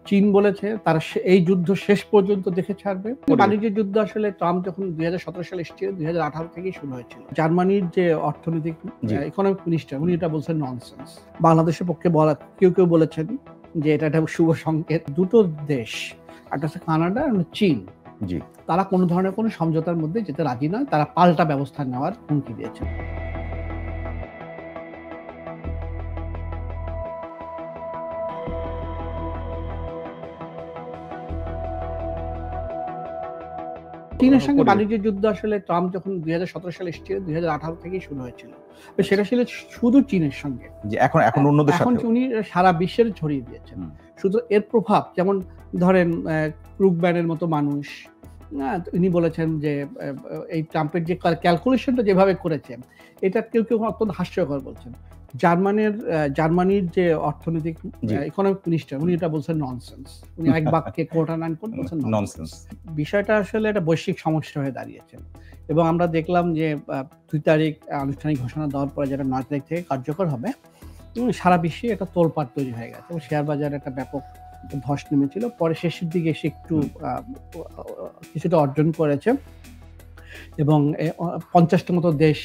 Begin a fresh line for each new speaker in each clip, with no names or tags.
চীন বলেছে তারা এই যুদ্ধ শেষ পর্যন্ত দেখে ছাড়বে। বাণিজ্য যুদ্ধ আসলে ট্রাম্প যখন 2017 সালে এসেছিল 2018 থেকেই শুরু হয়েছিল। জার্মানির যে অর্থনৈতিক ইকোনমিক মিনিস্টার উনি এটা বলছেন ননসেন্স। বাংলাদেশের পক্ষে বলা কেউ বলেছেন যে এটা একটা শুভ সংকেত। দুটো দেশ, একটা হচ্ছে কানাডা আর চীন, তারা কোনো ধরনের কোনো সমঝোতার মধ্যে যেতে রাজি নয়, তারা পাল্টা ব্যবস্থা নেওয়ার হুমকি দিয়েছে। চীনের সঙ্গে বাণিজ্য যুদ্ধ আসলে ট্রাম্প যখন 2017 সালে এসেছিল 2018 থেকেই শুরু হয়েছিল। সেটা ছিল শুধু চীনের সঙ্গে, এখন উনি সারা বিশ্বের ছড়িয়ে দিয়েছেন। শুধু এর প্রভাব, যেমন ধরেন ক্রুগম্যানের মতো মানুষ, উনি বলেছেন যে এই ট্রাম্পের যে ক্যালকুলেশনটা যেভাবে করেছেন এটা কেউ অত্যন্ত হাস্যকর বলছেন। জার্মানির যে অর্থনৈতিক ইকোনমিক মিনিস্টার উনি এটা বলছেন ননসেন্স। উনি এক বাক্যে কোট অ্যান্ড আনকোট বলছেন ননসেন্স। বিষয়টা আসলে একটা বৈশ্বিক সমস্যা হয়ে দাঁড়িয়েছে এবং আমরা দেখলাম যে 2 তারিখ আনুষ্ঠানিক ঘোষণা দেওয়ার পরে যেটা 9 তারিখ থেকে কার্যকর হবে, সারা বিশ্বে একটা তোলপাড় তৈরি হয়ে গেছে এবং শেয়ার বাজারে একটা ব্যাপক ধস নেমেছিল। পরে শেষের দিকে এসে একটু কিছুটা অর্জন করেছে এবং 50টা মতো দেশ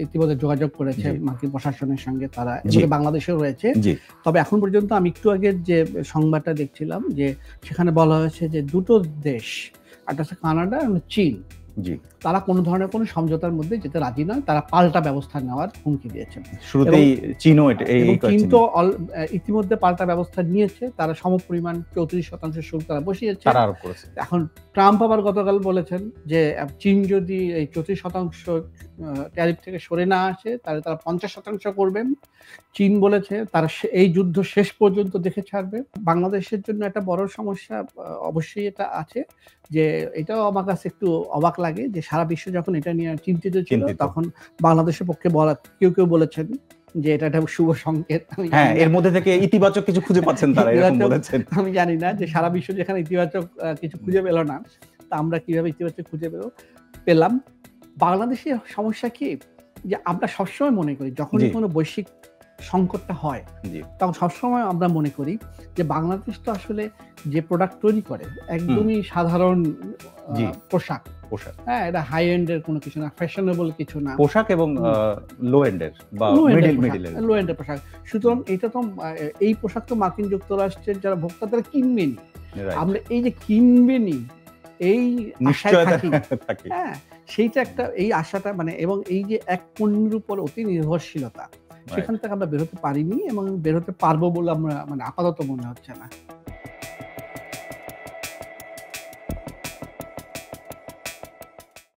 ইতিমধ্যে যোগাযোগ করেছে মার্কিন প্রশাসনের সঙ্গে, তারা বাংলাদেশেও রয়েছে। তবে এখন পর্যন্ত আমি একটু আগে যে সংবাদটা দেখছিলাম যে সেখানে বলা হয়েছে যে দুটো দেশ, একটা হচ্ছে কানাডা আর চীন, তারা কোনো ধরনের কোনো সমঝোতার মধ্যে যেতে রাজি নয়, তারা পাল্টা ব্যবস্থা নেওয়ার হুমকি দিয়েছেন।
শুরুতেই চীন
তো ইতিমধ্যে পাল্টা ব্যবস্থা নিয়েছে, তারা সমপরিমাণ 34% শুল্ক তারা বসিয়েছে। এখন ট্রাম্প আবার গতকাল বলেছেন যে চীন যদি এই 34% ট্যারিফ থেকে সরে না আসে তাহলে তারা 50% করবেন। চীন বলেছে তারা এই যুদ্ধ শেষ পর্যন্ত দেখে ছাড়বে। বাংলাদেশের জন্য একটা বড় সমস্যা অবশ্যই এটা আছে, যে এটাও আমার কাছে একটু অবাক লাগে যে সারা বিশ্ব যখন এটা নিয়ে চিন্তিত ছিল তখন বাংলাদেশের পক্ষে বলা কেউ বলেছেন যে এটা একটা শুভ সংকেত।
এর মধ্যে থেকে ইতিবাচক কিছু খুঁজে পাচ্ছেন তারা, এরকম বলেছেন।
আমি জানি না যে সারা বিশ্ব যেখানে ইতিবাচক কিছু খুঁজে পেল না, তা আমরা কিভাবে ইতিবাচক খুঁজে পেলাম। বাংলাদেশের সমস্যা কি, যে আমরা সবসময় মনে করি যখনই কোনো বৈশ্বিক সংকটটা হয় তখন সবসময় আমরা মনে করি যে বাংলাদেশ তো আসলে যে প্রোডাক্ট তৈরি করে একদমই সাধারণ পোশাক, এটা হাই এন্ডের কোনো কিছু না, ফ্যাশনেবল কিছু না,
পোশাক এবং লো এন্ডের বা
লো এন্ডের পোশাক। সুতরাং এটা তো এই পোশাক তো মার্কিন যুক্তরাষ্ট্রের যারা ভোক্তা তারা কিনবেনি, আমরা এই যে কিনবেনি এই আশায় থাকি। সেইটা একটা এই আশাটা মানে, এবং এই যে এক পণ্যের উপর অতি নির্ভরশীলতা, সেখান থেকে আমরা বেরোতে পারিনি এবং বেরোতে পারবো বলে আমরা আপাতত মনে হচ্ছে না।